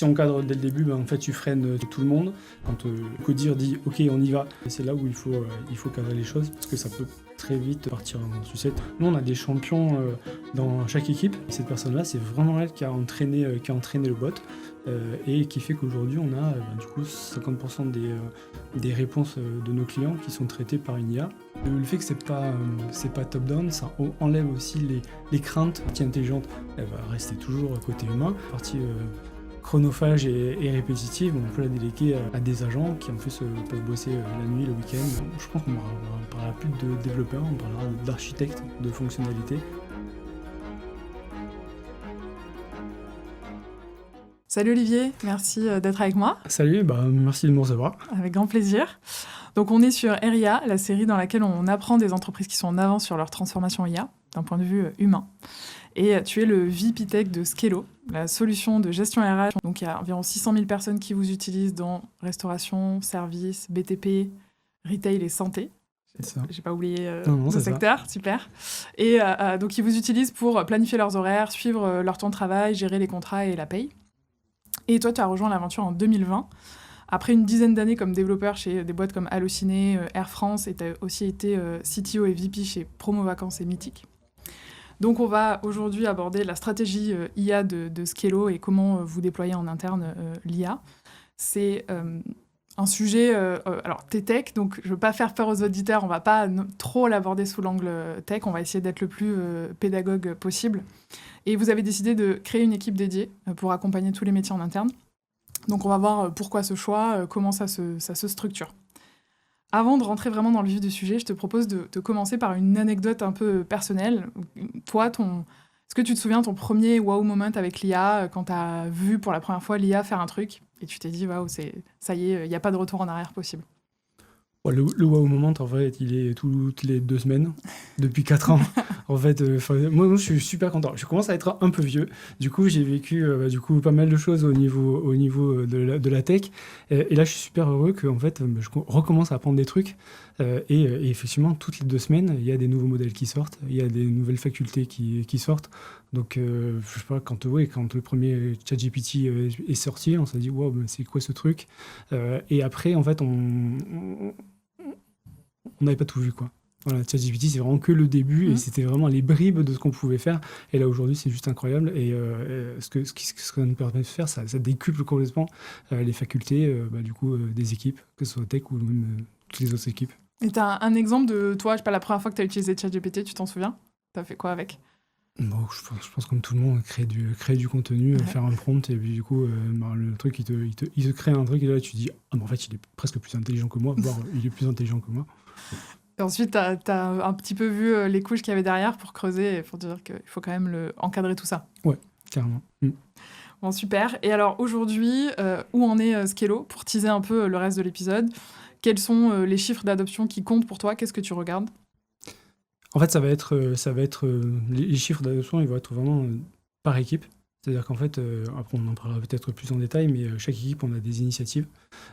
Si on cadre dès le début, en fait, tu freines tout le monde. Quand Codir dit « Ok, on y va », c'est là où il faut cadrer les choses parce que ça peut très vite partir en sucette. Nous, on a des champions dans chaque équipe. Et cette personne-là, c'est vraiment elle qui a entraîné le bot et qui fait qu'aujourd'hui, on a du coup 50% des réponses de nos clients qui sont traitées par une IA. Le fait que c'est pas top-down, ça enlève aussi les craintes. La partie intelligente, elle va rester toujours côté humain. La partie chronophage et répétitive, on peut la déléguer à des agents qui en plus peuvent bosser la nuit, le week-end. Je pense qu'on ne parlera plus de développeurs, on parlera d'architectes, de fonctionnalités. Salut Olivier, merci d'être avec moi. Salut, merci de me recevoir. Avec grand plaisir. Donc on est sur RIA, la série dans laquelle on apprend des entreprises qui sont en avance sur leur transformation IA, d'un point de vue humain. Et tu es le VP Tech de Scelo, la solution de gestion RH. Donc il y a environ 600 000 personnes qui vous utilisent dans restauration, services, BTP, retail et santé. C'est ça. J'ai pas oublié Non, ce secteur, super. Et donc ils vous utilisent pour planifier leurs horaires, suivre leur temps de travail, gérer les contrats et la paye. Et toi, tu as rejoint l'aventure en 2020. Après une dizaine d'années comme développeur chez des boîtes comme Allociné, Air France, et tu as aussi été CTO et VP chez Promo Vacances et Mythique. Donc on va aujourd'hui aborder la stratégie IA de Scelo et comment vous déployez en interne l'IA. C'est un sujet, alors t'es tech, donc je ne veux pas faire peur aux auditeurs, on ne va pas trop l'aborder sous l'angle tech, on va essayer d'être le plus pédagogue possible. Et vous avez décidé de créer une équipe dédiée pour accompagner tous les métiers en interne. Donc on va voir pourquoi ce choix, comment ça se structure. Avant de rentrer vraiment dans le vif du sujet, je te propose de commencer par une anecdote un peu personnelle. Toi, est-ce que tu te souviens ton premier wow moment avec l'IA, quand tu as vu pour la première fois l'IA faire un truc et tu t'es dit, waouh, ça y est, il n'y a pas de retour en arrière possible? Le wow moment, en fait, il est toutes les 2 semaines, depuis 4 ans. En fait, moi, je suis super content. Je commence à être un peu vieux. Du coup, j'ai vécu pas mal de choses au niveau de la tech. Et là, je suis super heureux que en fait, je recommence à apprendre des trucs. Et effectivement, toutes les 2 semaines, il y a des nouveaux modèles qui sortent. Il y a des nouvelles facultés qui sortent. Donc, je sais pas, quand le premier ChatGPT est sorti, on s'est dit, wow, c'est quoi ce truc? Et après, en fait, on n'avait pas tout vu, quoi. Voilà, ChatGPT, c'est vraiment que le début et c'était vraiment les bribes de ce qu'on pouvait faire. Et là, aujourd'hui, c'est juste incroyable. Et ce que ça nous permet de faire, ça décuple complètement les facultés des équipes, que ce soit tech ou même toutes les autres équipes. Et tu as un exemple de toi, je sais pas, la première fois que tu as utilisé ChatGPT, tu t'en souviens? Tu as fait quoi avec? Bon, je pense comme tout le monde, créer du contenu, faire un prompt, et puis du coup, le truc, il te crée un truc, et là, tu te dis, en fait, il est presque plus intelligent que moi, voire il est plus intelligent que moi. Et ensuite, tu as un petit peu vu les couches qu'il y avait derrière pour creuser et pour dire qu'il faut quand même encadrer tout ça. Ouais, carrément. Bon, super. Et alors, aujourd'hui, où en est Scelo? Pour teaser un peu le reste de l'épisode, quels sont les chiffres d'adoption qui comptent pour toi? Qu'est-ce que tu regardes? En fait, ça va être les chiffres d'adoption, ils vont être vraiment par équipe. C'est-à-dire qu'en fait, après on en parlera peut-être plus en détail, mais chaque équipe, on a des initiatives,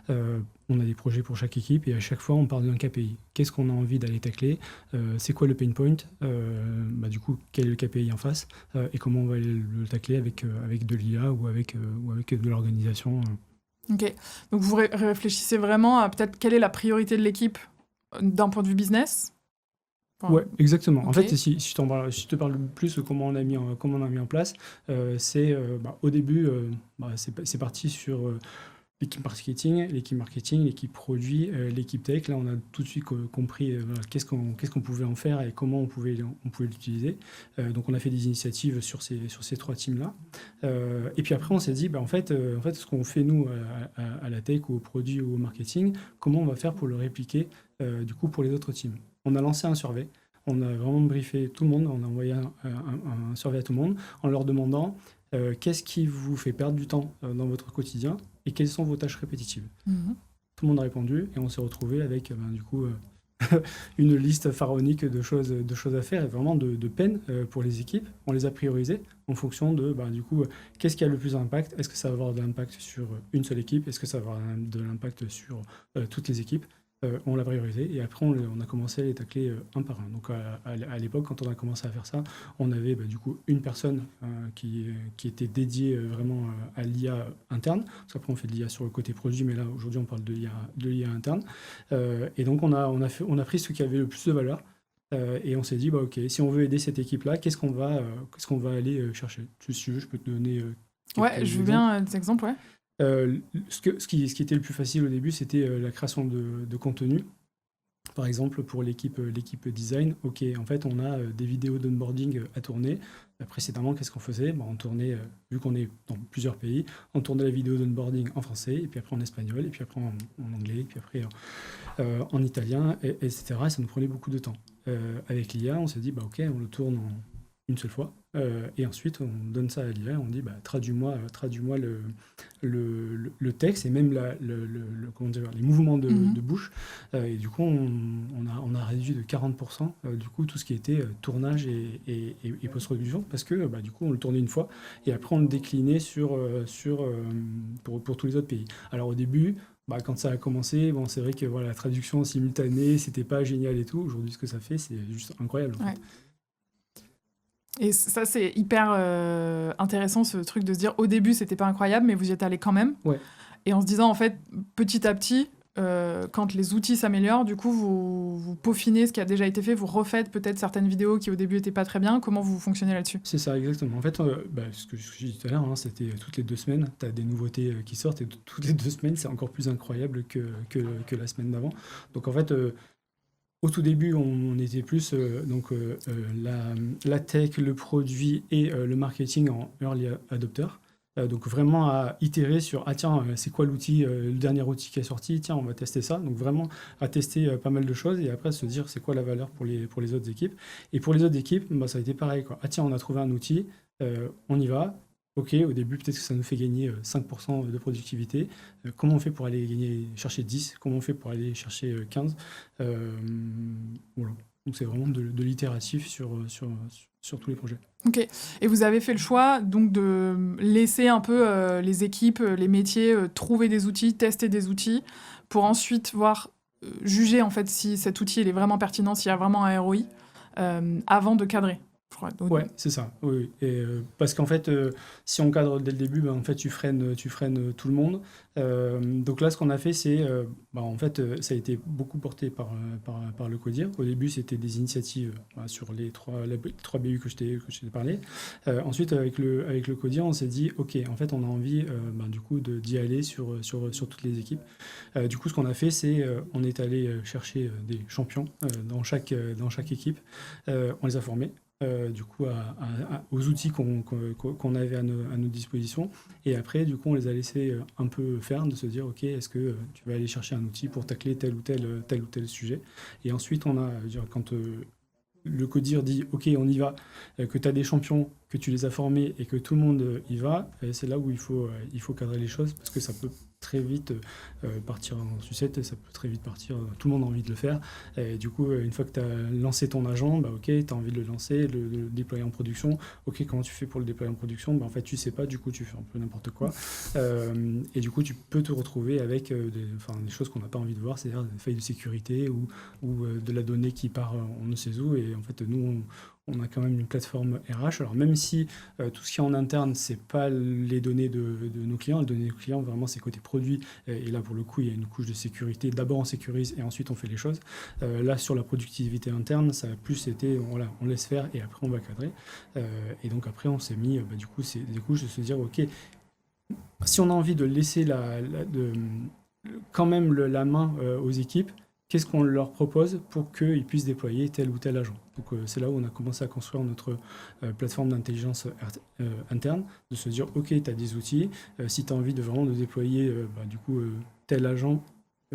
on a des projets pour chaque équipe, et à chaque fois, on parle d'un KPI. Qu'est-ce qu'on a envie d'aller tacler? C'est quoi le pain point? Du coup, quel est le KPI en face? Et comment on va aller le tacler avec de l'IA ou avec de l'organisation. Ok. Donc, vous réfléchissez vraiment à peut-être quelle est la priorité de l'équipe d'un point de vue business? Enfin, Ouais, exactement. ok. En fait, si je te parle plus de comment on a mis en place, c'est au début, c'est parti sur l'équipe marketing, l'équipe produit, l'équipe tech. Là, on a tout de suite compris qu'est-ce qu'on pouvait en faire et comment on pouvait l'utiliser. Donc, on a fait des initiatives sur ces 3 teams-là. Et puis après, on s'est dit, en fait, ce qu'on fait nous à la tech ou au produit ou au marketing, comment on va faire pour le répliquer du coup pour les autres teams. On a lancé un survey, on a vraiment briefé tout le monde, on a envoyé un survey à tout le monde en leur demandant qu'est-ce qui vous fait perdre du temps dans votre quotidien et quelles sont vos tâches répétitives. Tout le monde a répondu et on s'est retrouvé avec une liste pharaonique de choses à faire et vraiment de peine pour les équipes. On les a priorisées en fonction de qu'est-ce qui a le plus d'impact. Est-ce que ça va avoir de l'impact sur une seule équipe? Est-ce que ça va avoir de l'impact sur toutes les équipes? on l'a priorisé et après on a commencé à les tacler un par un. Donc à l'époque, quand on a commencé à faire ça, on avait du coup une personne qui était dédiée vraiment à l'IA interne. Parce qu'après on fait de l'IA sur le côté produit, mais là aujourd'hui on parle de l'IA interne. Et donc on a pris ce qui avait le plus de valeur. Et on s'est dit, ok, si on veut aider cette équipe-là, qu'est-ce qu'on va aller chercher? Si tu veux, je peux te donner Ouais, quelques je veux exemples. bien des exemples, ouais. Ce qui était le plus facile au début, c'était la création de contenu. Par exemple, pour l'équipe design, ok, en fait, on a des vidéos d'onboarding à tourner. Précédemment, qu'est-ce qu'on faisait? On tournait, vu qu'on est dans plusieurs pays, on tournait la vidéo d'onboarding en français, et puis après en espagnol, et puis après en anglais, et puis après en italien, etc. Et ça nous prenait beaucoup de temps. Avec l'IA, on s'est dit, ok, on le tourne en une seule fois, et ensuite on donne ça à l'IA, et on dit, traduis-moi le texte, et même comment dire, les mouvements de bouche. Et du coup, on a réduit de 40% du coup, tout ce qui était tournage et post-production, parce que du coup, on le tournait une fois, et après on le déclinait pour tous les autres pays. Alors au début, quand ça a commencé, c'est vrai que la traduction simultanée, c'était pas génial et tout. Aujourd'hui, ce que ça fait, c'est juste incroyable. En fait. Et ça, c'est hyper intéressant, ce truc de se dire, au début, c'était pas incroyable, mais vous y êtes allé quand même. Ouais. Et en se disant, en fait, petit à petit, quand les outils s'améliorent, du coup, vous peaufinez ce qui a déjà été fait, vous refaites peut-être certaines vidéos qui, au début, n'étaient pas très bien. Comment vous fonctionnez là-dessus? C'est ça, exactement. En fait, ce que je disais tout à l'heure, c'était toutes les 2 semaines, tu as des nouveautés qui sortent, et toutes les 2 semaines, c'est encore plus incroyable que la semaine d'avant. Donc, en fait... au tout début, on était plus la tech, le produit et le marketing en early adopter. Donc vraiment à itérer sur c'est quoi l'outil, le dernier outil qui est sorti, on va tester ça. Donc vraiment à tester pas mal de choses et après se dire c'est quoi la valeur pour les autres équipes. Et pour les autres équipes, ça a été pareil, quoi. On a trouvé un outil, on y va. Ok, au début, peut-être que ça nous fait gagner 5% de productivité. Comment on fait pour aller chercher 10? Comment on fait pour aller chercher 15? Voilà. Donc, c'est vraiment de l'itératif sur tous les projets. Ok. Et vous avez fait le choix donc, de laisser un peu les équipes, les métiers, trouver des outils, tester des outils, pour ensuite juger en fait si cet outil il est vraiment pertinent, s'il y a vraiment un ROI, avant de cadrer. Ouais, c'est ça. Oui. Et, parce qu'en fait, si on cadre dès le début, en fait, tu freines tout le monde. Donc là, ce qu'on a fait, c'est, en fait, ça a été beaucoup porté par le CODIR. Au début, c'était des initiatives sur les trois BU que je t'ai parlé. Ensuite, avec le CODIR, on s'est dit, ok, en fait, on a envie, du coup, d'y aller sur toutes les équipes. Du coup, ce qu'on a fait, c'est, on est allé chercher des champions dans chaque équipe. On les a formés. Du coup, aux outils qu'on avait à nos dispositions. Et après, du coup, on les a laissés un peu faire, de se dire, OK, est-ce que tu vas aller chercher un outil pour tacler tel ou tel sujet? Et ensuite, quand le CODIR dit, OK, on y va, que tu as des champions, que tu les as formés et que tout le monde y va, c'est là où il faut cadrer les choses, parce que ça peut très vite partir en sucette, ça peut très vite partir, tout le monde a envie de le faire, et du coup une fois que tu as lancé ton agent, ok, tu as envie de le lancer, de le déployer en production, ok, comment tu fais pour le déployer en production? En fait tu sais pas, du coup tu fais un peu n'importe quoi, et du coup tu peux te retrouver avec des choses qu'on n'a pas envie de voir, c'est-à-dire des failles de sécurité ou de la donnée qui part on ne sait où, et en fait nous on a quand même une plateforme RH. Alors même si tout ce qui est en interne, c'est pas les données de nos clients, les données de nos clients, vraiment c'est côté produit. Et là, pour le coup, il y a une couche de sécurité. D'abord, on sécurise et ensuite on fait les choses. Là, sur la productivité interne, ça a plus été, on laisse faire et après on va cadrer. Et donc après, on s'est mis, du coup, c'est des couches de se dire, ok, si on a envie de laisser quand même la main aux équipes, qu'est-ce qu'on leur propose pour qu'ils puissent déployer tel ou tel agent. Donc c'est là où on a commencé à construire notre plateforme d'intelligence interne, de se dire, ok, tu as des outils, si tu as envie de vraiment de déployer tel agent,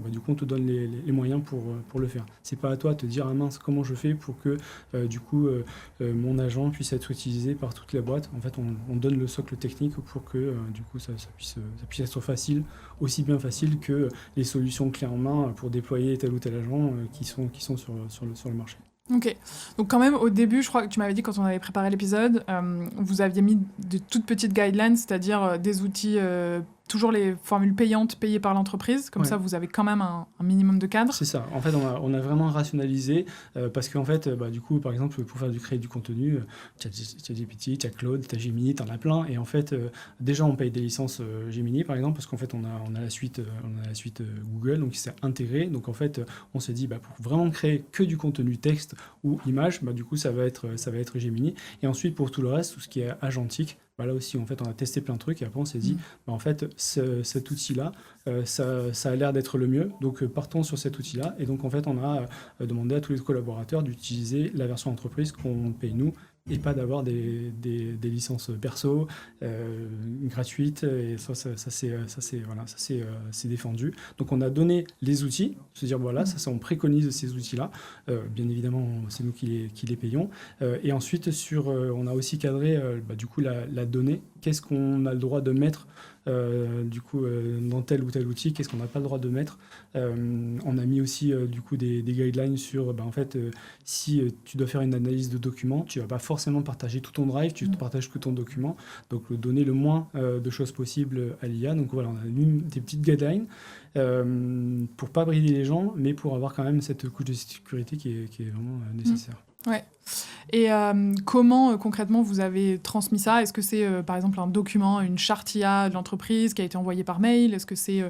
du coup on te donne les moyens pour le faire. C'est pas à toi de te dire, ah mince, comment je fais pour que mon agent puisse être utilisé par toute la boîte. En fait, on donne le socle technique pour que ça puisse être facile, aussi bien facile que les solutions clés en main pour déployer tel ou tel agent qui sont sur le marché. Ok, donc quand même au début, je crois que tu m'avais dit quand on avait préparé l'épisode, vous aviez mis de toutes petites guidelines, c'est-à-dire des outils toujours les formules payantes payées par l'entreprise. Comme ça, vous avez quand même un minimum de cadre. C'est ça. En fait, on a vraiment rationalisé parce qu'en fait, du coup, par exemple, pour créer du contenu, tu as GPT, tu as Claude, tu as Gemini, tu en as plein. Et en fait, déjà, on paye des licences Gemini, par exemple, parce qu'en fait, on a la suite, Google, donc qui s'est intégré. Donc, en fait, on s'est dit, pour vraiment créer que du contenu texte ou image, du coup, ça va être Gemini. Et ensuite, pour tout le reste, tout ce qui est agentique, là aussi, en fait, on a testé plein de trucs et après, on s'est dit, en fait, cet outil-là, ça a l'air d'être le mieux. Donc, partons sur cet outil-là. Et donc, en fait, on a demandé à tous les collaborateurs d'utiliser la version entreprise qu'on paye nous et pas d'avoir des licences perso gratuites. Et c'est défendu. Donc, on a donné les outils, se dire, voilà, on préconise ces outils-là. Bien évidemment, c'est nous qui les payons. Et ensuite, on a aussi cadré, du coup, la donnée. Qu'est-ce qu'on a le droit de mettre dans tel ou tel outil, qu'est-ce qu'on n'a pas le droit de mettre. On a mis aussi des guidelines sur, en fait, si tu dois faire une analyse de documents, tu ne vas pas forcément partager tout ton drive, tu ne partages que ton document, donc donner le moins de choses possibles à l'IA. Donc voilà, on a mis des petites guidelines pour pas brider les gens, mais pour avoir quand même cette couche de sécurité qui est vraiment nécessaire. Ouais. Et comment concrètement vous avez transmis ça? Est-ce que c'est par exemple un document, une charte IA de l'entreprise qui a été envoyée par mail? Est-ce que c'est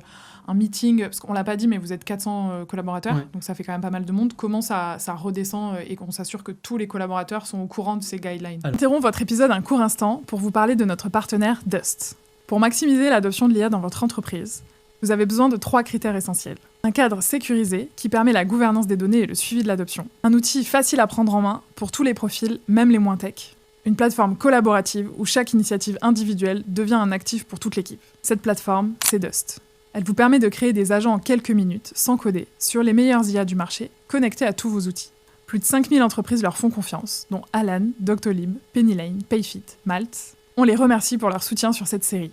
un meeting? Parce qu'on l'a pas dit, mais vous êtes 400 collaborateurs, donc ça fait quand même pas mal de monde. Comment ça redescend et qu'on s'assure que tous les collaborateurs sont au courant de ces guidelines? Interromps votre épisode un court instant pour vous parler de notre partenaire Dust. Pour maximiser l'adoption de l'IA dans votre entreprise, vous avez besoin de 3 critères essentiels. Un cadre sécurisé qui permet la gouvernance des données et le suivi de l'adoption. Un outil facile à prendre en main pour tous les profils, même les moins tech. Une plateforme collaborative où chaque initiative individuelle devient un actif pour toute l'équipe. Cette plateforme, c'est Dust. Elle vous permet de créer des agents en quelques minutes, sans coder, sur les meilleurs IA du marché, connectés à tous vos outils. Plus de 5000 entreprises leur font confiance, dont Alan, Doctolib, Pennylane, Payfit, Malte. On les remercie pour leur soutien sur cette série.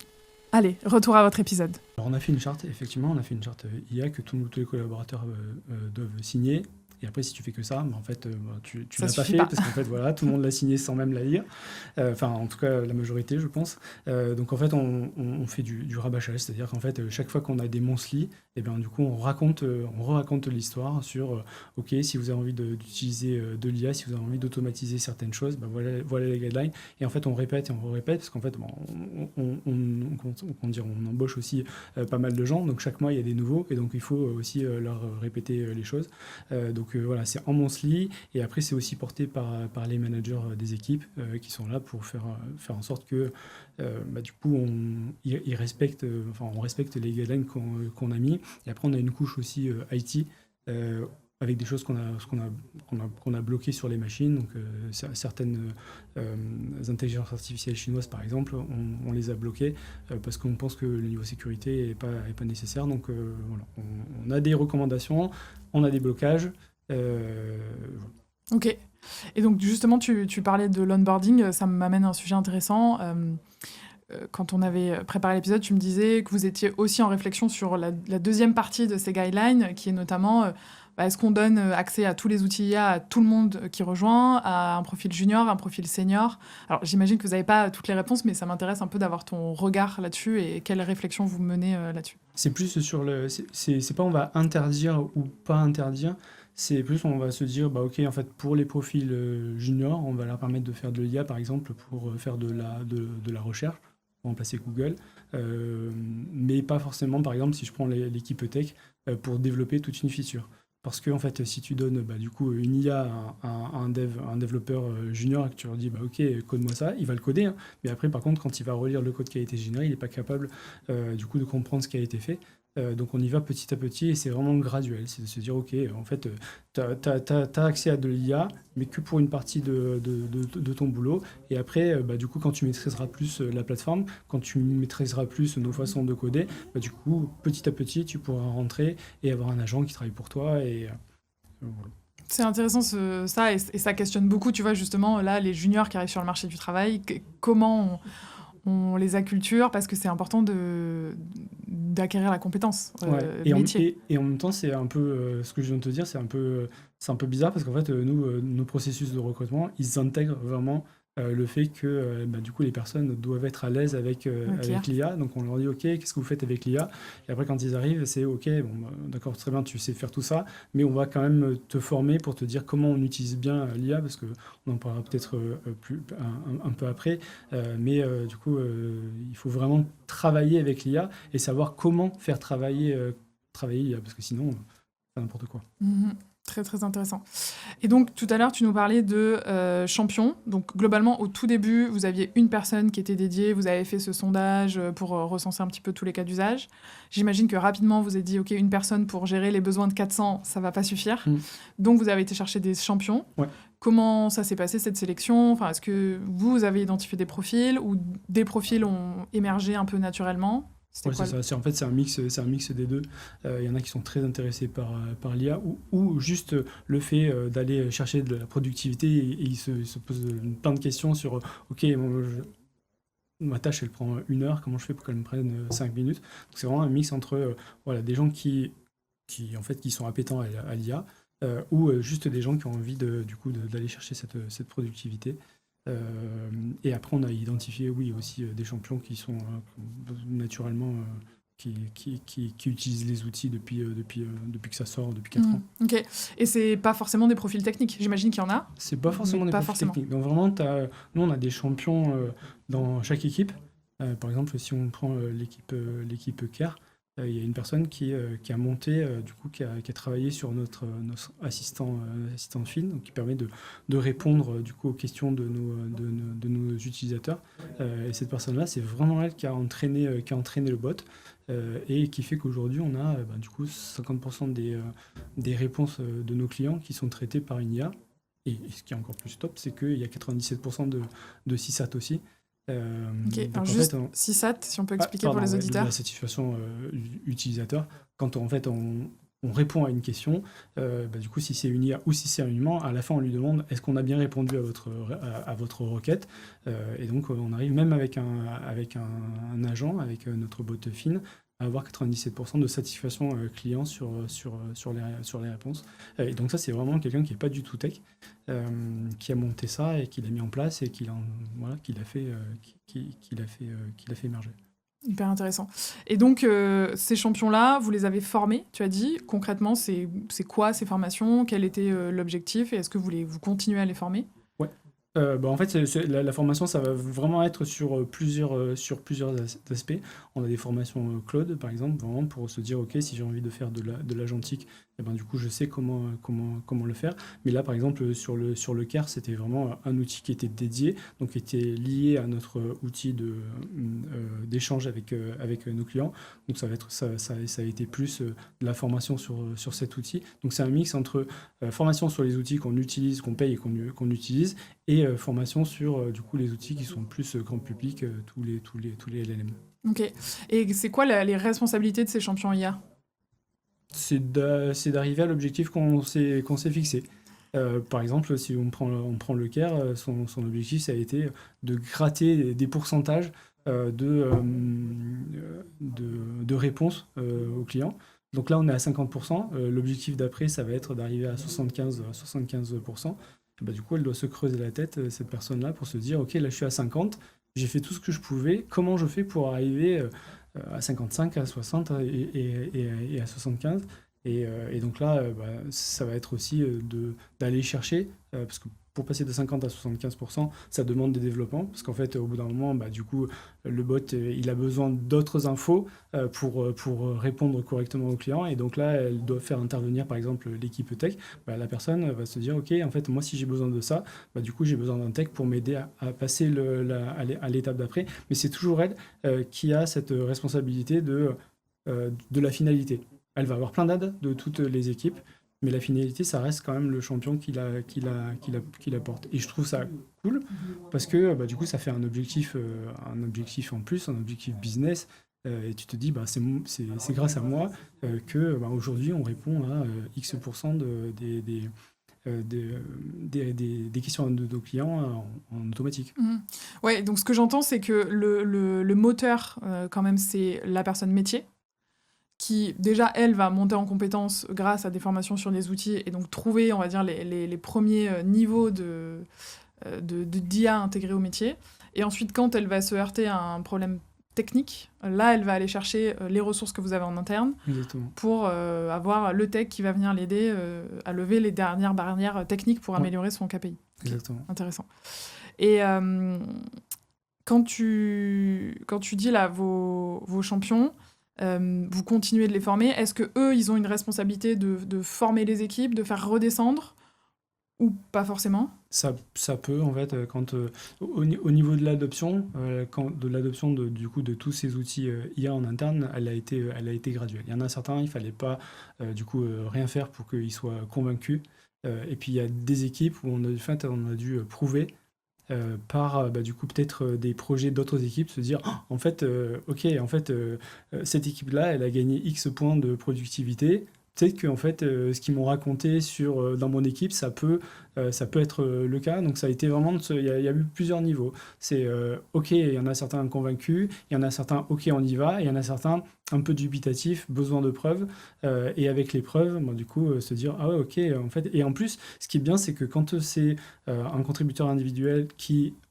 Allez, retour à votre épisode. Alors on a fait une charte, effectivement, on a fait une charte IA que tous les collaborateurs doivent signer. Et après, si tu fais que ça, en fait, tu l'as pas fait parce qu'en fait, voilà, tout le monde l'a signé sans même la lire. Enfin, en tout cas, la majorité, je pense. Donc, en fait, on fait du rabâchage, c'est-à-dire qu'en fait, chaque fois qu'on a des monthly, et bien, du coup, on raconte l'histoire sur, OK, si vous avez envie d'utiliser de l'IA, si vous avez envie d'automatiser certaines choses, voilà les guidelines. Et en fait, on répète et on répète parce qu'en fait, on embauche aussi pas mal de gens. Donc, chaque mois, il y a des nouveaux et donc, il faut aussi leur répéter les choses. Donc voilà, c'est en monthly et après c'est aussi porté par les managers des équipes qui sont là pour faire en sorte que du coup on respecte les guidelines qu'on a mis et après on a une couche aussi IT avec des choses qu'on a bloquées sur les machines. Donc certaines intelligences artificielles chinoises par exemple, on les a bloquées parce qu'on pense que le niveau sécurité est pas nécessaire. Donc voilà, on a des recommandations, on a des blocages. Ok. Et donc justement, tu parlais de l'onboarding, ça m'amène à un sujet intéressant. Quand on avait préparé l'épisode, tu me disais que vous étiez aussi en réflexion sur la deuxième partie de ces guidelines, qui est notamment est-ce qu'on donne accès à tous les outils IA à tout le monde qui rejoint, à un profil junior, un profil senior? Alors j'imagine que vous n'avez pas toutes les réponses, mais ça m'intéresse un peu d'avoir ton regard là-dessus et quelle réflexion vous menez là-dessus. C'est plus sur c'est pas on va interdire ou pas interdire. C'est plus on va se dire, ok, en fait, pour les profils juniors, on va leur permettre de faire de l'IA, par exemple, pour faire de la recherche, pour remplacer Google, mais pas forcément, par exemple, si je prends l'équipe tech, pour développer toute une feature. Parce que, en fait, si tu donnes du coup une IA à un développeur junior et que tu leur dis, ok, code-moi ça, il va le coder, hein, mais après, par contre, quand il va relire le code qui a été généré, il n'est pas capable du coup de comprendre ce qui a été fait. Donc on y va petit à petit et c'est vraiment graduel. C'est de se dire, ok, en fait, t'as accès à de l'IA, mais que pour une partie de ton boulot. Et après, du coup, quand tu maîtriseras plus la plateforme, quand tu maîtriseras plus nos façons de coder, du coup, petit à petit, tu pourras rentrer et avoir un agent qui travaille pour toi. Et voilà. C'est intéressant ça, et ça questionne beaucoup, tu vois, justement, là, les juniors qui arrivent sur le marché du travail, comment on les acculture, parce que c'est important d'acquérir la compétence métier. Et en même temps, c'est un peu ce que je viens de te dire, c'est un peu bizarre parce qu'en fait, nous, nos processus de recrutement, ils intègrent vraiment le fait que du coup les personnes doivent être à l'aise avec l'IA. Donc on leur dit ok, qu'est-ce que vous faites avec l'IA? Et après quand ils arrivent, c'est ok, bon, d'accord, très bien, tu sais faire tout ça, mais on va quand même te former pour te dire comment on utilise bien l'IA, parce qu'on en parlera peut-être un peu après. Du coup, il faut vraiment travailler avec l'IA et savoir comment faire travailler l'IA, parce que sinon, c'est n'importe quoi. Très, très intéressant. Et donc, tout à l'heure, tu nous parlais de champions. Donc, globalement, au tout début, vous aviez une personne qui était dédiée. Vous avez fait ce sondage pour recenser un petit peu tous les cas d'usage. J'imagine que rapidement, vous avez dit, OK, une personne pour gérer les besoins de 400, ça va pas suffire. Donc, vous avez été chercher des champions. Ouais. Comment ça s'est passé, cette sélection? Enfin, est-ce que vous avez identifié des profils ou des profils ont émergé un peu naturellement? Ouais, c'est ça. En fait, c'est un mix des deux. Il y en a qui sont très intéressés par l'IA ou juste le fait d'aller chercher de la productivité et ils se posent plein de questions sur OK, ma tâche elle prend 1 heure, comment je fais pour qu'elle me prenne 5 minutes? Donc c'est vraiment un mix entre des gens qui en fait qui sont appétents à l'IA ou juste des gens qui ont envie d'aller chercher cette productivité. Et après, on a identifié, oui, aussi des champions qui sont naturellement qui utilisent les outils depuis que ça sort, depuis 4 ans. Ok. Et c'est pas forcément des profils techniques. J'imagine qu'il y en a. C'est pas forcément des profils techniques. Donc vraiment, nous, on a des champions dans chaque équipe. Par exemple, si on prend l'équipe Care, il y a une personne qui a monté, qui a travaillé sur notre assistant Fin, donc qui permet de répondre aux questions de nos utilisateurs. Et cette personne-là, c'est vraiment elle qui a entraîné le bot et qui fait qu'aujourd'hui, on a 50% des réponses de nos clients qui sont traitées par une IA. Et ce qui est encore plus top, c'est qu'il y a 97% de CSAT aussi. Ok, alors juste CSAT, si on peut expliquer pour les auditeurs. La satisfaction utilisateur. Quand on répond à une question, si c'est une IA ou si c'est un humain, à la fin on lui demande est-ce qu'on a bien répondu à votre requête. Et donc on arrive même avec un agent, avec notre bot Fin, à avoir 97% de satisfaction client sur les réponses. Et donc ça, c'est vraiment quelqu'un qui n'est pas du tout tech, qui a monté ça et qui l'a mis en place et qui l'a fait émerger. Hyper intéressant. Et donc, ces champions-là, vous les avez formés, tu as dit. Concrètement, c'est quoi ces formations? Quel était l'objectif? Et est-ce que vous continuez à les former? En fait, la formation, ça va vraiment être sur plusieurs aspects. On a des formations Claude, par exemple, vraiment pour se dire, OK, si j'ai envie de faire de l'agentique, du coup, je sais comment le faire. Mais là, par exemple, sur le Care, c'était vraiment un outil qui était dédié, donc qui était lié à notre outil d'échange avec nos clients. Donc, ça a été plus de la formation sur cet outil. Donc, c'est un mix entre formation sur les outils qu'on utilise, qu'on paye et qu'on utilise, et formation sur les outils qui sont plus grand public, tous les LLM. Ok. Et c'est quoi les responsabilités de ces champions IA? C'est d'arriver à l'objectif qu'on s'est fixé. Par exemple, si on prend le Care, son objectif, ça a été de gratter des pourcentages de réponses aux clients. Donc là, on est à 50%. L'objectif d'après, ça va être d'arriver à 75%. Du coup, elle doit se creuser la tête, cette personne-là, pour se dire, OK, là, je suis à 50, j'ai fait tout ce que je pouvais, comment je fais pour arriver à 55, à 60 et à 75? Et donc là, ça va être aussi d'aller chercher, parce que pour passer de 50 à 75%, ça demande des développements, parce qu'en fait, au bout d'un moment, le bot, il a besoin d'autres infos pour répondre correctement au client. Et donc là, elle doit faire intervenir, par exemple, l'équipe tech. La personne va se dire, OK, en fait, moi, si j'ai besoin de ça, j'ai besoin d'un tech pour m'aider à passer à l'étape d'après. Mais c'est toujours elle qui a cette responsabilité de la finalité. Elle va avoir plein d'aides de toutes les équipes, mais la finalité, ça reste quand même le champion qui la porte. Et je trouve ça cool, parce que ça fait un objectif en plus, un objectif business, et tu te dis, c'est grâce à moi que aujourd'hui, on répond à X% des questions de nos clients en automatique. Ouais, donc ce que j'entends, c'est que le moteur, quand même, c'est la personne métier, qui déjà, elle, va monter en compétence grâce à des formations sur les outils et donc trouver, on va dire, les premiers niveaux d'IA intégrée au métier. Et ensuite, quand elle va se heurter à un problème technique, là, elle va aller chercher les ressources que vous avez en interne Exactement. pour avoir le tech qui va venir l'aider à lever les dernières barrières techniques pour améliorer son KPI. Exactement. Intéressant. Et quand tu dis là vos champions, vous continuez de les former, est-ce que eux ils ont une responsabilité de former les équipes, de faire redescendre ou pas forcément? Ça peut, en fait, au niveau de l'adoption, du coup, de tous ces outils IA en interne, elle a été graduelle. Il y en a certains, il fallait pas, rien faire pour qu'ils soient convaincus. Et puis, il y a des équipes où on a dû prouver par du coup peut-être des projets d'autres équipes, se dire ah, en fait cette équipe-là elle a gagné X points de productivité, peut-être que en fait ce qu'ils m'ont raconté dans mon équipe ça peut être le cas. Donc ça a été vraiment il y a eu plusieurs niveaux. C'est ok, il y en a certains convaincus, il y en a certains ok on y va, et il y en a certains un peu dubitatifs, besoin de preuves, et avec les preuves, du coup, se dire ah ouais ok en fait. Et en plus, ce qui est bien, c'est que quand c'est un contributeur individuel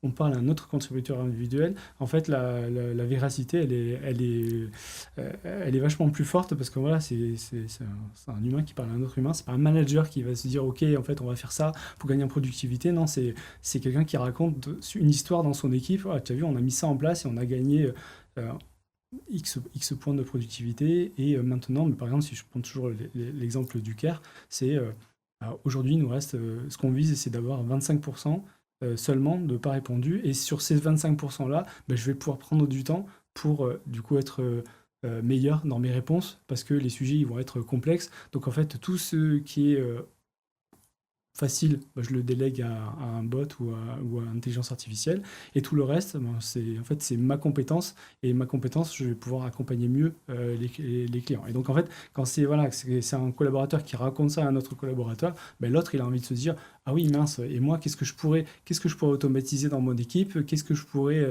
on parle à un autre contributeur individuel, en fait la véracité elle est vachement plus forte, parce que voilà, c'est un humain qui parle à un autre humain, c'est pas un manager qui va se dire ok en fait on va faire ça pour gagner en productivité. Non, c'est quelqu'un qui raconte une histoire dans son équipe. Ah, tu as vu, on a mis ça en place et on a gagné X points de productivité. Et maintenant, mais par exemple, si je prends toujours l'exemple du CARE, c'est aujourd'hui, il nous reste ce qu'on vise, c'est d'avoir 25% seulement de pas répondus. Et sur ces 25%-là, je vais pouvoir prendre du temps pour du coup être meilleur dans mes réponses, parce que les sujets ils vont être complexes. Donc en fait, tout ce qui est facile, je le délègue à un bot ou à l'intelligence artificielle. Et tout le reste, c'est ma compétence. Et ma compétence, je vais pouvoir accompagner mieux les clients. Et donc, en fait, quand c'est un collaborateur qui raconte ça à un autre collaborateur, l'autre, il a envie de se dire ah oui, mince, et moi, qu'est-ce que je pourrais automatiser dans mon équipe? Qu'est-ce que je pourrais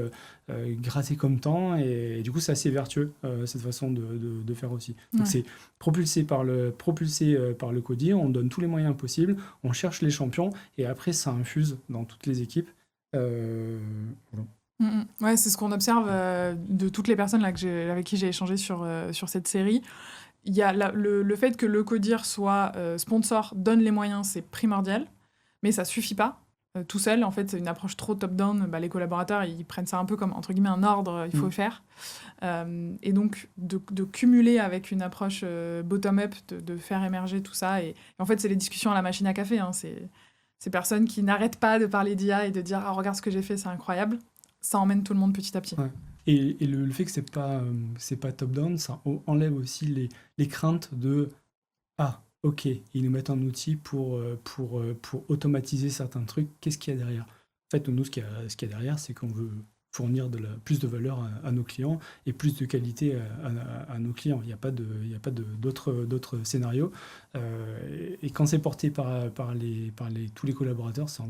gratter comme temps? Et du coup, c'est assez vertueux, cette façon de faire aussi. Donc, c'est propulsé par le codir, on donne tous les moyens possibles, on cherche les champions, et après, ça infuse dans toutes les équipes. Voilà. Ouais, c'est ce qu'on observe de toutes les personnes là, avec qui j'ai échangé sur cette série. Il y a le fait que le codir soit sponsor, donne les moyens, c'est primordial, mais ça suffit pas. Tout seul, en fait, c'est une approche trop top-down. Les collaborateurs, ils prennent ça un peu comme, entre guillemets, un ordre, il faut le faire. Et donc, de cumuler avec une approche bottom-up, de faire émerger tout ça. Et en fait, c'est les discussions à la machine à café. Hein. Ces personnes qui n'arrêtent pas de parler d'IA et de dire « Ah, regarde ce que j'ai fait, c'est incroyable », ça emmène tout le monde petit à petit. Ouais. Et le fait que c'est pas top-down, ça enlève aussi les craintes de « Ah, ok, ils nous mettent un outil pour automatiser certains trucs, qu'est-ce qu'il y a derrière ?» En fait, nous, ce qu'il y a derrière, c'est qu'on veut fournir plus de valeur à nos clients et plus de qualité à nos clients. Il n'y a pas d'autres scénarios. Et quand c'est porté par tous les collaborateurs, ça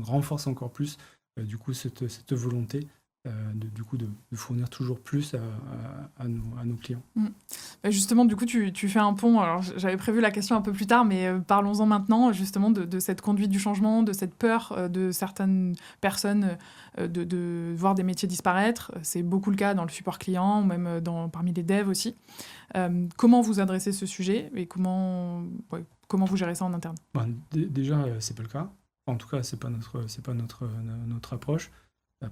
renforce encore plus du coup cette volonté de fournir toujours plus à nos clients. Justement, du coup, tu fais un pont. Alors, j'avais prévu la question un peu plus tard, mais parlons-en maintenant, justement, de cette conduite du changement, de cette peur de certaines personnes de voir des métiers disparaître. C'est beaucoup le cas dans le support client, ou même parmi les devs aussi. Comment vous adressez ce sujet et comment vous gérez ça en interne? Déjà, c'est pas le cas. En tout cas, c'est pas notre approche.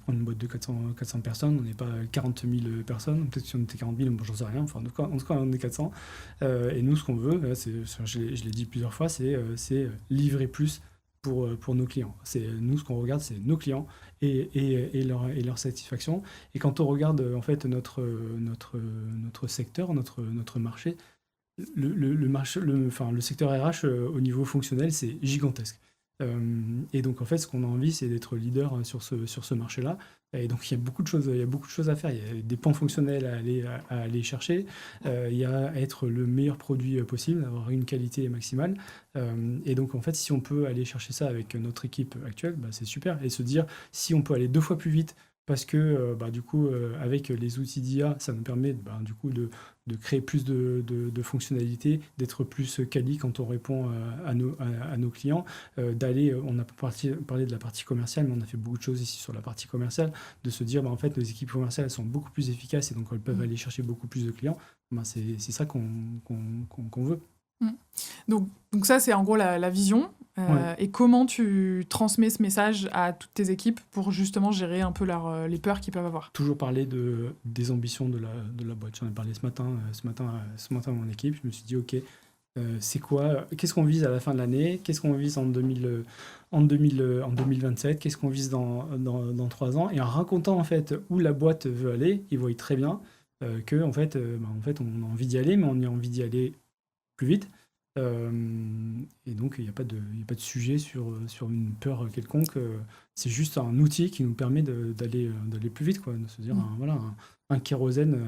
Prendre une boîte de 400 personnes, on n'est pas 40 000 personnes, peut-être si on était 40 000, j'en sais rien, enfin, en tout cas on est 400. Et nous, ce qu'on veut, je l'ai dit plusieurs fois, c'est livrer plus pour nos clients. Nous, ce qu'on regarde, c'est nos clients et leur satisfaction. Et quand on regarde en fait notre secteur, notre marché, le secteur RH au niveau fonctionnel, c'est gigantesque. Et donc en fait, ce qu'on a envie, c'est d'être leader sur ce marché-là. Et donc il y a beaucoup de choses à faire. Il y a des pans fonctionnels à aller chercher. Il y a à être le meilleur produit possible, avoir une qualité maximale. Et donc en fait, si on peut aller chercher ça avec notre équipe actuelle, c'est super. Et se dire, si on peut aller 2 fois plus vite parce que du coup, avec les outils d'IA, ça nous permet du coup de créer plus de fonctionnalités, d'être plus quali quand on répond à nos clients, on a parlé de la partie commerciale, mais on a fait beaucoup de choses ici sur la partie commerciale, de se dire, en fait, nos équipes commerciales, elles sont beaucoup plus efficaces et donc elles peuvent aller chercher beaucoup plus de clients. C'est ça qu'on veut. Mm. Donc ça, c'est en gros la vision. Ouais. Et comment tu transmets ce message à toutes tes équipes pour justement gérer un peu les peurs qu'ils peuvent avoir? Toujours parler des ambitions de la boîte. J'en ai parlé ce matin à mon équipe. Je me suis dit, OK, c'est quoi, qu'est-ce qu'on vise à la fin de l'année? Qu'est-ce qu'on vise en 2027? Qu'est-ce qu'on vise dans 3 ans? Et en racontant en fait où la boîte veut aller, ils voient très bien que en fait, on a envie d'y aller, mais on a envie d'y aller plus vite. Et donc, il n'y a pas de sujet sur une peur quelconque. C'est juste un outil qui nous permet d'aller plus vite, quoi, de se dire, un kérosène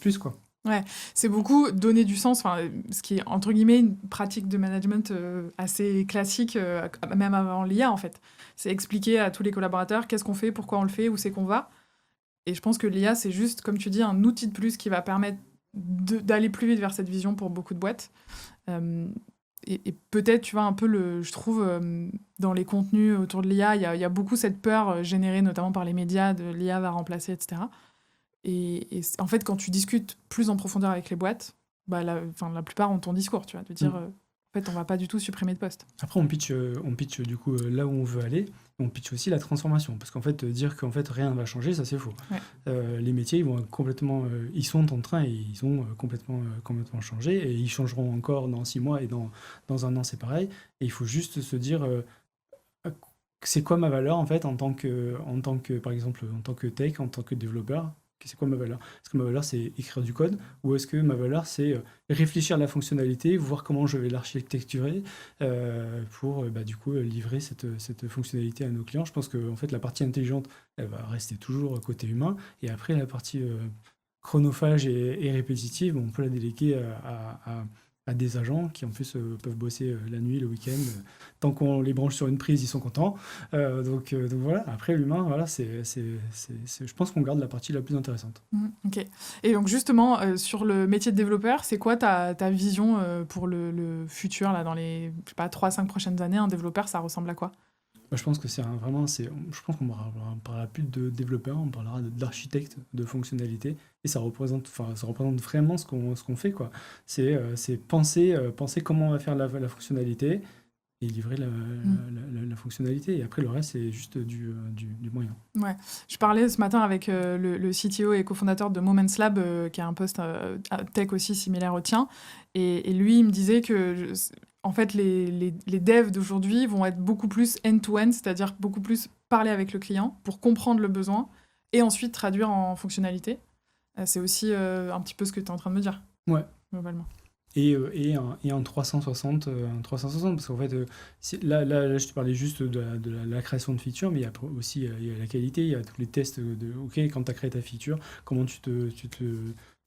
plus, quoi. Ouais, c'est beaucoup donner du sens, ce qui est entre guillemets une pratique de management assez classique, même avant l'IA en fait. C'est expliquer à tous les collaborateurs qu'est-ce qu'on fait, pourquoi on le fait, où c'est qu'on va. Et je pense que l'IA, c'est juste, comme tu dis, un outil de plus qui va permettre d'aller plus vite vers cette vision pour beaucoup de boîtes. Et peut-être, tu vois, un peu, je trouve, dans les contenus autour de l'IA, il y a beaucoup cette peur générée notamment par les médias de l'IA va remplacer, etc. Et en fait, quand tu discutes plus en profondeur avec les boîtes, la plupart ont ton discours, tu vois, de dire, en fait, on va pas du tout supprimer de postes. Après, on pitch du coup là où on veut aller. On pitch aussi la transformation, parce qu'en fait, dire qu'en fait rien ne va changer, ça c'est faux. Ouais. Les métiers, ils vont complètement, ils sont en train et ils ont complètement changé, et ils changeront encore dans 6 mois et dans 1 an, c'est pareil. Et il faut juste se dire, c'est quoi ma valeur en fait en tant que, par exemple, en tant que tech, en tant que développeur. C'est quoi ma valeur? Est-ce que ma valeur, c'est écrire du code? Ou est-ce que ma valeur, c'est réfléchir à la fonctionnalité, voir comment je vais l'architecturer pour du coup livrer cette fonctionnalité à nos clients? Je pense que en fait, la partie intelligente, elle va rester toujours côté humain. Et après, la partie chronophage et répétitive, on peut la déléguer à des agents qui en plus peuvent bosser la nuit, le week-end. Tant qu'on les branche sur une prise, ils sont contents. Donc voilà, après l'humain, voilà, je pense qu'on garde la partie la plus intéressante. Ok. Et donc justement, sur le métier de développeur, c'est quoi ta vision pour le futur, là, dans les 3-5 prochaines années? Un développeur, ça ressemble à quoi? Je pense que je pense qu'on ne parlera plus de développeur, on parlera d'architecte de fonctionnalité, et ça représente vraiment ce qu'on fait, quoi. C'est penser comment on va faire la fonctionnalité et livrer la fonctionnalité, et après le reste c'est juste du moyen. Ouais. Je parlais ce matin avec le CTO et cofondateur de Moments Lab, qui a un poste tech aussi similaire au tien, et lui il me disait que en fait, les devs d'aujourd'hui vont être beaucoup plus end-to-end, c'est-à-dire beaucoup plus parler avec le client pour comprendre le besoin et ensuite traduire en fonctionnalité. C'est aussi un petit peu ce que tu es en train de me dire, Ouais. globalement. Et en 360, parce qu'en fait, là, je te parlais juste de la création de features, mais il y a aussi il y a la qualité, il y a tous les tests OK, quand tu as créé ta feature, comment tu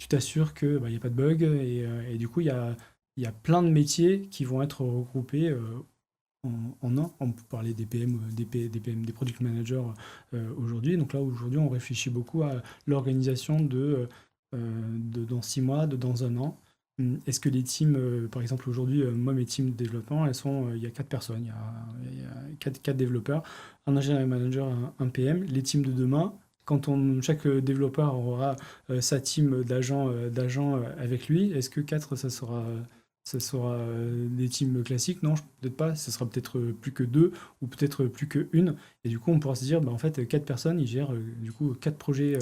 t'assures qu'il n'y a pas de bug, et du coup, il y a plein de métiers qui vont être regroupés en un. On peut parler des PM, des product managers aujourd'hui. Donc là, aujourd'hui, on réfléchit beaucoup à l'organisation dans 6 mois, dans 1 an. Est-ce que les teams, par exemple aujourd'hui, moi mes teams de développement, il y a 4 personnes, il y a 4 développeurs, un ingénieur manager, un PM. Les teams de demain, chaque développeur aura sa team d'agents avec lui, est-ce que 4 ça sera des teams classiques? Non, peut-être pas. Ça sera peut-être plus que 2 ou peut-être plus que une. Et du coup, on pourra se dire, en fait, 4 personnes, ils gèrent du coup 4 projets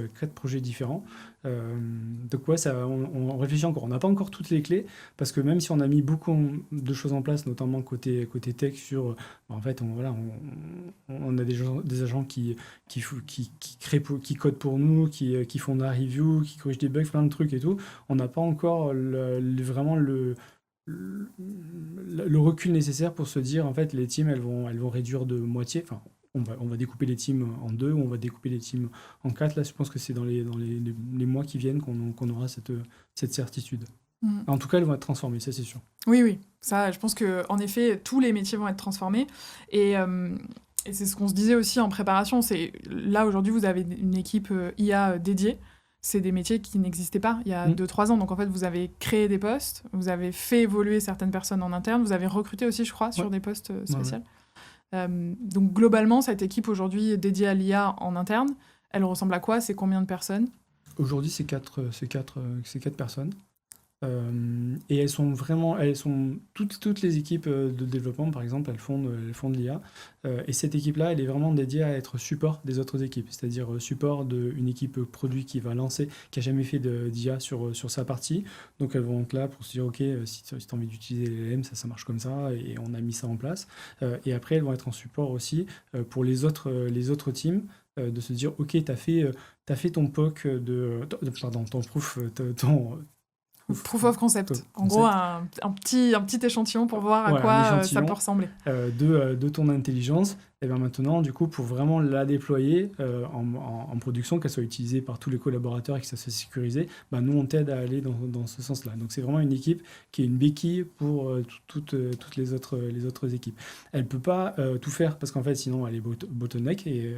différents. Donc ouais, on réfléchit encore. On n'a pas encore toutes les clés parce que même si on a mis beaucoup de choses en place, notamment côté tech, en fait, on a des agents qui créent, qui codent pour nous, qui font de la review, qui corrigent des bugs, plein de trucs et tout. On n'a pas encore vraiment le recul nécessaire pour se dire, en fait, les teams, elles vont réduire de moitié. Enfin, on va découper les teams en 2, ou on va découper les teams en 4. Là, je pense que c'est dans les mois qui viennent qu'on aura cette certitude. En tout cas, elles vont être transformées, ça c'est sûr. Oui. Ça, je pense qu'en effet, tous les métiers vont être transformés. Et Et c'est ce qu'on se disait aussi en préparation. C'est là, aujourd'hui, vous avez une équipe IA dédiée. C'est des métiers qui n'existaient pas il y a 2-3 ans. Donc, en fait, vous avez créé des postes, vous avez fait évoluer certaines personnes en interne, vous avez recruté aussi, je crois, sur des postes spéciaux. Donc, globalement, cette équipe aujourd'hui dédiée à l'IA en interne, elle ressemble à quoi? C'est combien de personnes? Aujourd'hui, c'est quatre personnes. Et toutes les équipes de développement, par exemple, elles font de l'IA. Et cette équipe-là, elle est vraiment dédiée à être support des autres équipes, c'est-à-dire support d'une équipe produit qui va lancer, qui n'a jamais fait d'IA sur sa partie. Donc elles vont être là pour se dire, OK, si tu as envie d'utiliser LLM, ça marche comme ça, et on a mis ça en place. Et après, elles vont être en support aussi pour les autres teams, de se dire, OK, t'as fait ton POC ton proof, Proof of concept. En gros, un petit échantillon pour voir à quoi ça peut ressembler. De ton intelligence. Et bien maintenant, du coup, pour vraiment la déployer en production, qu'elle soit utilisée par tous les collaborateurs et que ça soit sécurisé, nous, on t'aide à aller dans ce sens-là. Donc, c'est vraiment une équipe qui est une béquille pour toutes les autres équipes. Elle ne peut pas tout faire parce qu'en fait, sinon, elle est bottleneck et...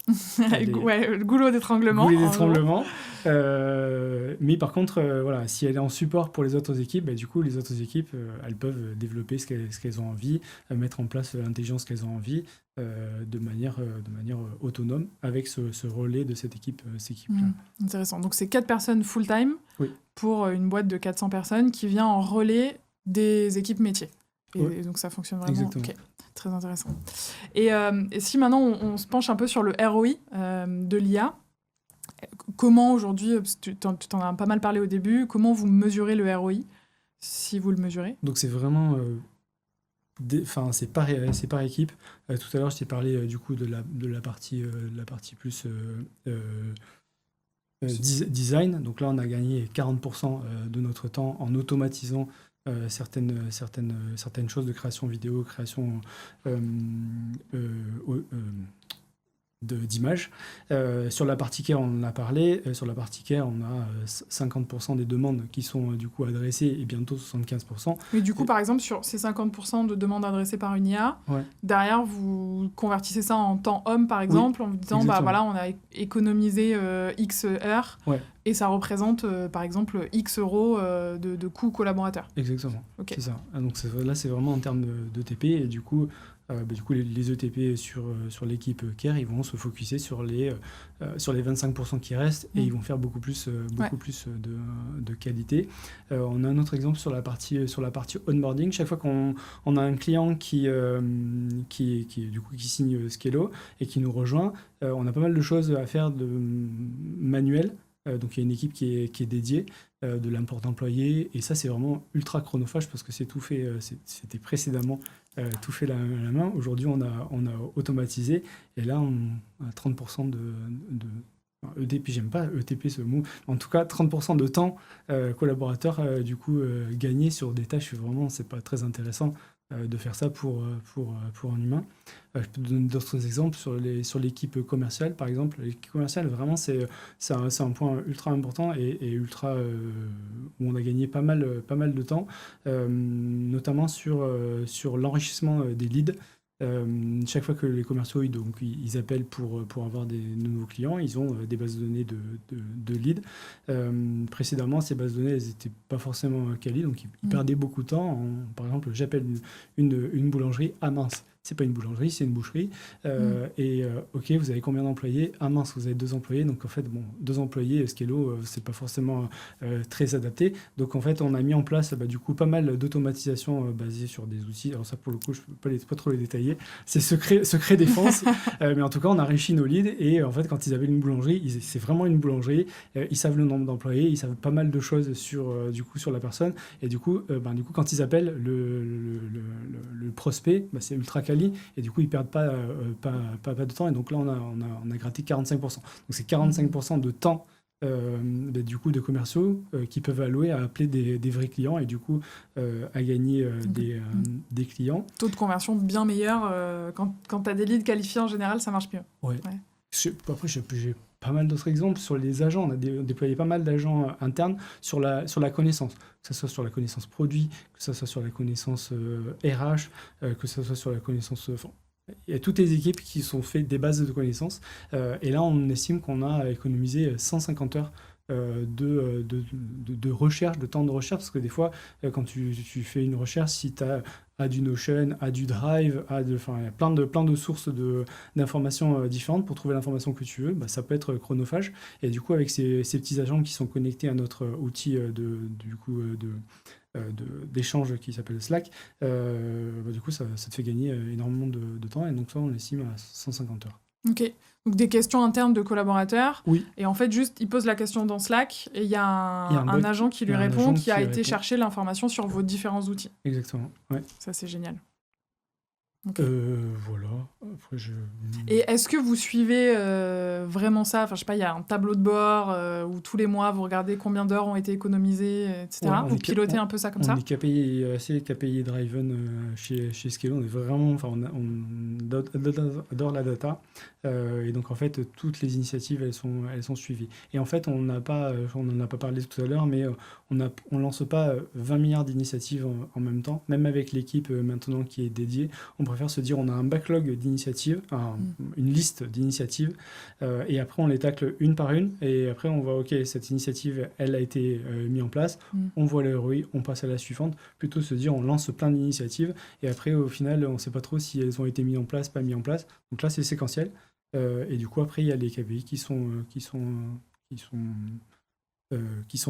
le goulot d'étranglement. Mais par contre, voilà, si elle est en support pour les autres équipes, du coup, les autres équipes, elles peuvent développer ce qu'elles ont envie, mettre en place l'intelligence qu'elles ont envie, de manière autonome, avec ce relais de cette équipe-là. Intéressant. Donc, c'est 4 personnes full-time pour une boîte de 400 personnes qui vient en relais des équipes métiers. Et donc, ça fonctionne vraiment. Exactement. Okay. Très intéressant. Et si maintenant on se penche un peu sur le ROI de l'IA, comment aujourd'hui, tu t'en as pas mal parlé au début, comment vous mesurez le ROI, si vous le mesurez? Donc c'est vraiment... c'est par équipe. Tout à l'heure, je t'ai parlé du coup de la partie plus design. Donc là, on a gagné 40% de notre temps en automatisant certaines choses de création vidéo, création d'images. Sur la partie care, on en a parlé. Sur la partie care, on a 50% des demandes qui sont du coup adressées et bientôt 75%. Mais du coup, par exemple, sur ces 50% de demandes adressées par une IA, derrière, vous convertissez ça en temps homme, par exemple, en vous disant, voilà, on a économisé X heures. Et ça représente, par exemple, X euros de coûts collaborateurs. Exactement, c'est ça. Donc là, c'est vraiment en termes de TP. Et du coup, les ETP sur l'équipe Care, ils vont se focuser sur les 25% qui restent et ils vont faire beaucoup plus de qualité. On a un autre exemple sur la partie onboarding. Chaque fois qu'on a un client qui signe Skello et qui nous rejoint, on a pas mal de choses à faire de manuel. Donc il y a une équipe qui est dédiée, de l'import d'employés, et ça c'est vraiment ultra chronophage parce que c'est tout fait, c'était précédemment tout fait la main. Aujourd'hui on a automatisé, et là on a 30% de ETP, j'aime pas ETP ce mot, en tout cas 30% de temps collaborateur gagné sur des tâches, vraiment c'est pas très intéressant de faire ça pour un humain. Je peux te donner d'autres exemples sur l'équipe commerciale, par exemple. L'équipe commerciale, vraiment, c'est un point ultra important et ultra où on a gagné pas mal de temps, notamment sur l'enrichissement des leads. Chaque fois que les commerciaux ils appellent pour avoir de nouveaux clients, ils ont des bases de données de leads. Précédemment, ces bases de données, elles n'étaient pas forcément qualies, donc ils perdaient beaucoup de temps. Par exemple, j'appelle une boulangerie. Ah mince, c'est pas une boulangerie, c'est une boucherie. OK, vous avez combien d'employés? Ah mince, vous avez 2 employés. Donc en fait, 2 employés, Skello, c'est pas forcément très adapté. Donc en fait, on a mis en place pas mal d'automatisation basée sur des outils. Alors ça, pour le coup, je peux pas trop les détailler. C'est secret défense. Mais en tout cas, on a enrichi nos leads. Et en fait, quand ils appellent une boulangerie, c'est vraiment une boulangerie. Ils savent le nombre d'employés, ils savent pas mal de choses sur la personne. Et du coup, quand ils appellent le prospect, c'est ultra quali. Et du coup, ils perdent pas de temps. Et donc là, on a gratté 45%. Donc c'est 45% de temps de commerciaux qui peuvent allouer à appeler des vrais clients et du coup à gagner des clients. Taux de conversion bien meilleur. Quand tu as des leads qualifiés, en général, ça marche mieux. Après, j'ai pas mal d'autres exemples sur les agents. On a déployé pas mal d'agents internes sur la connaissance, que ce soit sur la connaissance produit, que ce soit sur la connaissance RH, que ce soit sur la connaissance il y a toutes les équipes qui sont fait des bases de connaissances. Et là, on estime qu'on a économisé 150 heures de recherche, de temps de recherche, parce que des fois, quand tu fais une recherche, si tu as du Notion, à du Drive, enfin, il y a plein de sources d'informations différentes pour trouver l'information que tu veux, bah, ça peut être chronophage. Et du coup, avec ces petits agents qui sont connectés à notre outil d'échange qui s'appelle Slack, bah, du coup, ça te fait gagner énormément de temps. Et donc, ça, on estime à 150 heures. Ok. Donc des questions internes de collaborateurs. Oui, Et en fait, juste, il pose la question dans Slack et il y a il y a un un bot, agent qui il y lui a un répond, agent qui a qui été répond. chercher l'information sur vos différents outils. Exactement. Ouais. Ça, c'est génial. Ok. Voilà. Après, Et est-ce que vous suivez vraiment ça? Enfin, je sais pas, il y a un tableau de bord où tous les mois, vous regardez combien d'heures ont été économisées, etc. Ouais, Vous pilotez un peu ça comme ça? on est KPI, assez KPI driven chez Scale. On est vraiment, enfin, adore la data. Et donc, en fait, toutes les initiatives, elles sont suivies. Et en fait, on n'en a pas parlé tout à l'heure, mais on lance pas 20 milliards d'initiatives en même temps. Même avec l'équipe maintenant qui est dédiée, on préfère se dire on a un backlog d'initiatives, une liste d'initiatives, et après on les tacle une par une, et après on voit, ok, cette initiative, elle a été mise en place, on voit le ROI, on passe à la suivante, plutôt se dire on lance plein d'initiatives, et après au final on ne sait pas trop si elles ont été mises en place, pas mises en place. Donc là c'est séquentiel, et du coup après il y a les KPI qui sont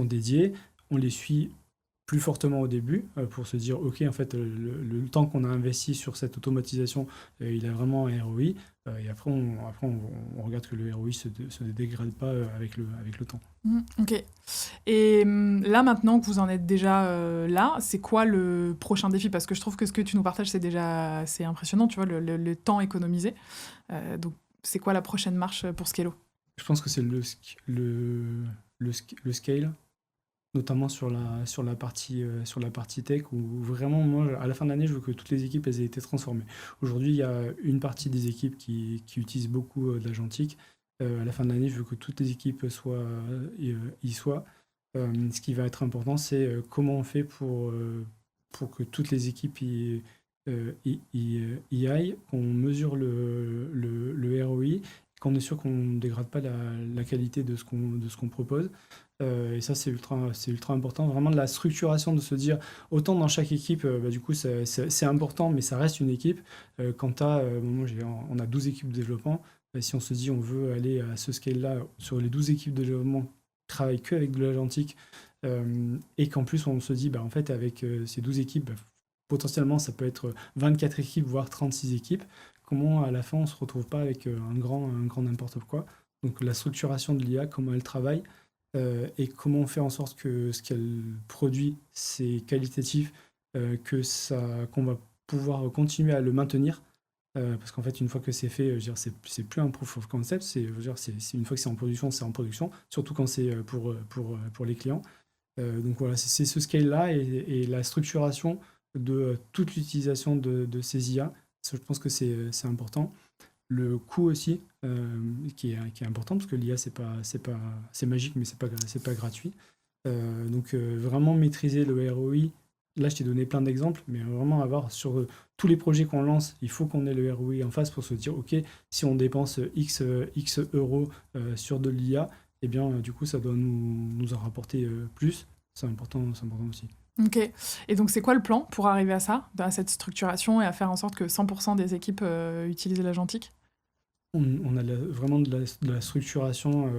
dédiés, on les suit plus fortement au début pour se dire ok en fait le temps qu'on a investi sur cette automatisation il a vraiment un ROI, et après on regarde que le ROI se dégrade pas avec le temps. Ok. Et là, maintenant que vous en êtes déjà là, c'est quoi le prochain défi? Parce que je trouve que ce que tu nous partages, c'est déjà assez impressionnant, tu vois, le temps économisé. Donc, c'est quoi la prochaine marche pour Scalo? Je pense que c'est le scale, notamment sur la partie tech, où vraiment, moi, à la fin de l'année, je veux que toutes les équipes elles aient été transformées. Aujourd'hui, il y a une partie des équipes qui utilisent beaucoup de l'agentique. À la fin de l'année, je veux que toutes les équipes y soient. Ce qui va être important, c'est comment on fait pour que toutes les équipes y aillent, qu'on mesure le ROI, qu'on est sûr qu'on ne dégrade pas la qualité de ce qu'on propose. Et ça, c'est ultra important. Vraiment de la structuration, de se dire, autant dans chaque équipe, bah, du coup, c'est important, mais ça reste une équipe. Quand on a 12 équipes de développement, si on se dit on veut aller à ce scale-là, sur les 12 équipes de développement qui travaillent que avec de l'agentique, et qu'en plus on se dit, bah, en fait, avec ces 12 équipes, bah, potentiellement, ça peut être 24 équipes, voire 36 équipes. Comment, à la fin, on ne se retrouve pas avec un grand n'importe quoi. Donc la structuration de l'IA, comment elle travaille, et comment on fait en sorte que ce qu'elle produit, c'est qualitatif, qu'on va pouvoir continuer à le maintenir. Parce qu'en fait, une fois que c'est fait, je veux dire, c'est plus un proof of concept, c'est une fois que c'est en production, surtout quand c'est pour les clients. Donc voilà, c'est ce scale-là et la structuration de toute l'utilisation de ces IA. Ça, je pense que c'est important. Le coût aussi, qui est important, parce que l'IA, c'est magique, mais c'est pas gratuit. Donc vraiment maîtriser le ROI. Là, je t'ai donné plein d'exemples, mais vraiment avoir sur tous les projets qu'on lance, il faut qu'on ait le ROI en face pour se dire, OK, si on dépense X euros sur de l'IA, eh bien, du coup, ça doit nous en rapporter plus. C'est important aussi. Ok. Et donc, c'est quoi le plan pour arriver à ça, à cette structuration et à faire en sorte que 100% des équipes utilisent l'agentique? On a vraiment de la structuration,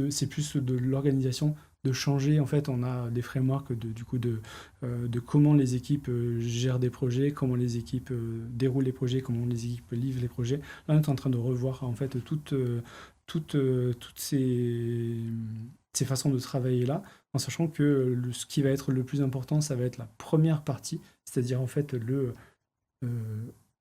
c'est plus de l'organisation, de changer. En fait, on a des frameworks de comment les équipes gèrent des projets, comment les équipes déroulent les projets, comment les équipes livrent les projets. Là, on est en train de revoir en fait toutes ces façons de travailler là, en sachant que ce qui va être le plus important, ça va être la première partie, c'est-à-dire en fait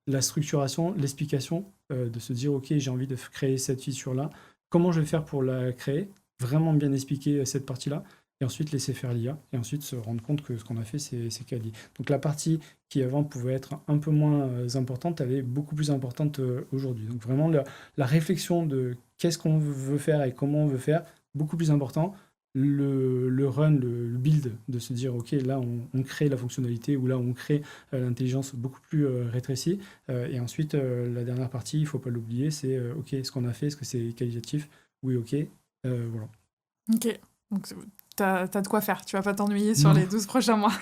la structuration, l'explication, de se dire ok, j'ai envie de créer cette feature-là, comment je vais faire pour la créer, vraiment bien expliquer cette partie-là, et ensuite laisser faire l'IA, et ensuite se rendre compte que ce qu'on a fait, c'est quali. Donc la partie qui avant pouvait être un peu moins importante, elle est beaucoup plus importante aujourd'hui. Donc vraiment la réflexion de qu'est-ce qu'on veut faire et comment on veut faire, beaucoup plus important. le run, le build, de se dire, OK, là, on crée la fonctionnalité ou là, on crée l'intelligence beaucoup plus rétrécie. Et ensuite, la dernière partie, il ne faut pas l'oublier, c'est, OK, ce qu'on a fait, est-ce que c'est qualitatif? Oui, OK. Voilà. Ok, donc t'as de quoi faire, tu vas pas t'ennuyer sur Non. les 12 prochains mois.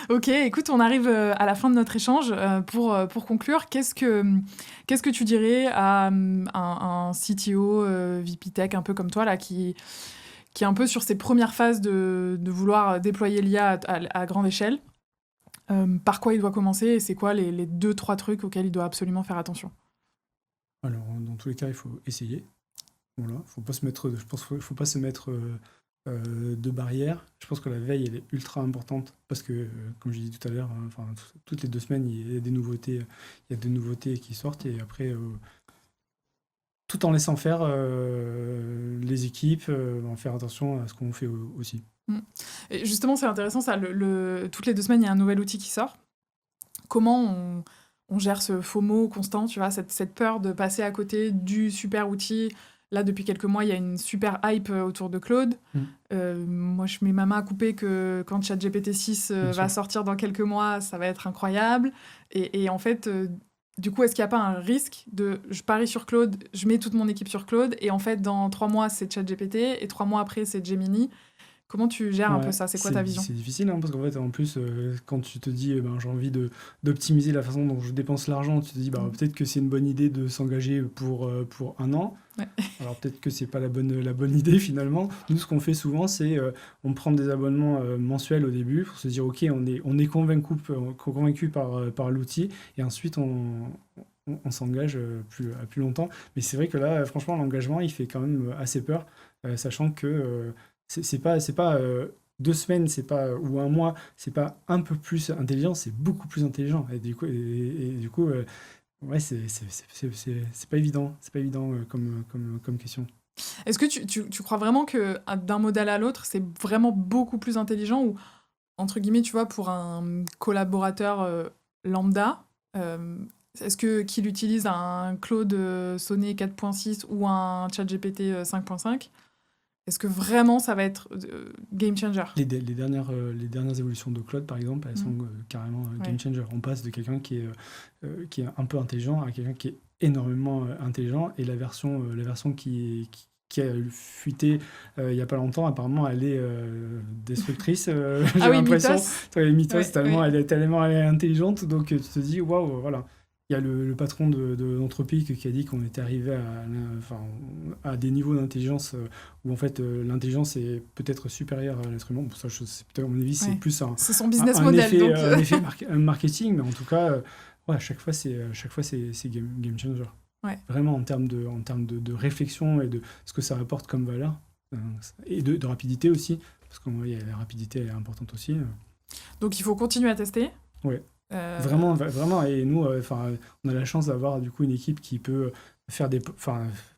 Ok, écoute, on arrive à la fin de notre échange. Pour conclure, qu'est-ce que tu dirais à un CTO, VP Tech, un peu comme toi, là, qui est un peu sur ses premières phases de vouloir déployer l'IA à grande échelle? Par quoi il doit commencer et c'est quoi les 2-3 trucs auxquels il doit absolument faire attention? Alors, dans tous les cas, il faut essayer. Voilà, faut pas se mettre, je pense qu'il faut pas se mettre de barrières. Je pense que la veille, elle est ultra importante parce que, comme j'ai dit tout à l'heure, enfin, toutes les 2 semaines, il y a des nouveautés, qui sortent et après, tout en laissant faire les équipes, en faire attention à ce qu'on fait aussi. Et justement, c'est intéressant, ça. Toutes les 2 semaines, il y a un nouvel outil qui sort. Comment on gère ce FOMO constant, tu vois, cette peur de passer à côté du super outil? Là, depuis quelques mois, il y a une super hype autour de Claude. Moi, je mets ma main à couper que quand ChatGPT 6 Bien va sûr. sortir dans quelques mois, ça va être incroyable. Et en fait, du coup, est-ce qu'il n'y a pas un risque de je parie sur Claude, je mets toute mon équipe sur Claude, et en fait, dans 3 mois, c'est ChatGPT, et 3 mois après, c'est Gemini? Comment tu gères un peu Ouais, ça? C'est quoi ta vision? c'est difficile, hein, parce qu'en fait, en plus, quand tu te dis, ben, j'ai envie d'optimiser la façon dont je dépense l'argent, tu te dis, bah, Mm. peut-être que c'est une bonne idée de s'engager pour 1 an. Ouais. Alors peut-être que c'est pas la bonne idée finalement. Nous, ce qu'on fait souvent, c'est on prend des abonnements mensuels au début pour se dire, OK, on est convaincu par l'outil, et ensuite on s'engage à plus longtemps. Mais c'est vrai que là, franchement, l'engagement, il fait quand même assez peur, sachant que c'est pas 2 semaines, c'est pas ou un mois, c'est pas un peu plus intelligent, c'est beaucoup plus intelligent. Et du coup, ouais, c'est pas évident, comme question. Est-ce que tu crois vraiment que d'un modèle à l'autre, c'est vraiment beaucoup plus intelligent ou, entre guillemets, tu vois, pour un collaborateur lambda, est-ce que qu'il utilise un Claude Sonnet 4.6 ou un ChatGPT 5.5, est-ce que vraiment ça va être game changer? Les dernières évolutions de Claude, par exemple, elles sont carrément Ouais. game changer. On passe de quelqu'un qui est un peu intelligent à quelqu'un qui est énormément intelligent. Et la version qui a fuité il n'y a pas longtemps, apparemment, elle est destructrice. J'ai Ah oui, l'impression. Mythos. Ouais, Mythos, Ouais, ouais. elle est intelligente. Donc tu te dis, waouh, voilà. Il y a le patron de l'Anthropique qui a dit qu'on était arrivé à des niveaux d'intelligence où en fait l'intelligence est peut-être supérieure à l'être humain. Bon, ça, à mon avis, c'est Ouais. plus C'est son business un model, effet, donc. un marketing, mais en tout cas, ouais, à chaque fois, c'est game changer. Ouais. Vraiment en termes de réflexion et de ce que ça apporte comme valeur, et de rapidité aussi, parce que la rapidité, elle est importante aussi. Donc il faut continuer à tester. Ouais. Euh, Vraiment, et nous, on a la chance d'avoir du coup une équipe qui peut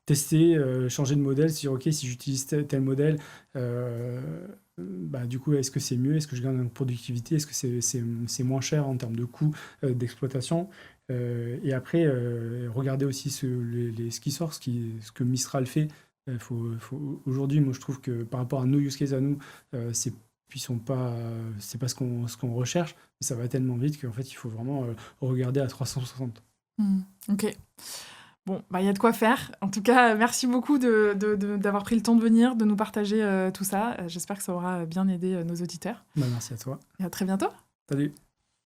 tester, changer de modèle, se dire, OK, si j'utilise tel modèle, bah, du coup, est-ce que c'est mieux? Est-ce que je gagne en productivité? Est-ce que c'est moins cher en termes de coûts d'exploitation? Et après, regarder aussi ce qui sort, ce que Mistral fait. Aujourd'hui, moi, je trouve que par rapport à nos use cases à nous, c'est pas ce qu'on recherche, mais ça va tellement vite qu'en fait, il faut vraiment regarder à 360. Ok. Bon, bah, il y a de quoi faire. En tout cas, merci beaucoup d'avoir pris le temps de venir, de nous partager tout ça. J'espère que ça aura bien aidé nos auditeurs. Bah, merci à toi. Et à très bientôt. Salut.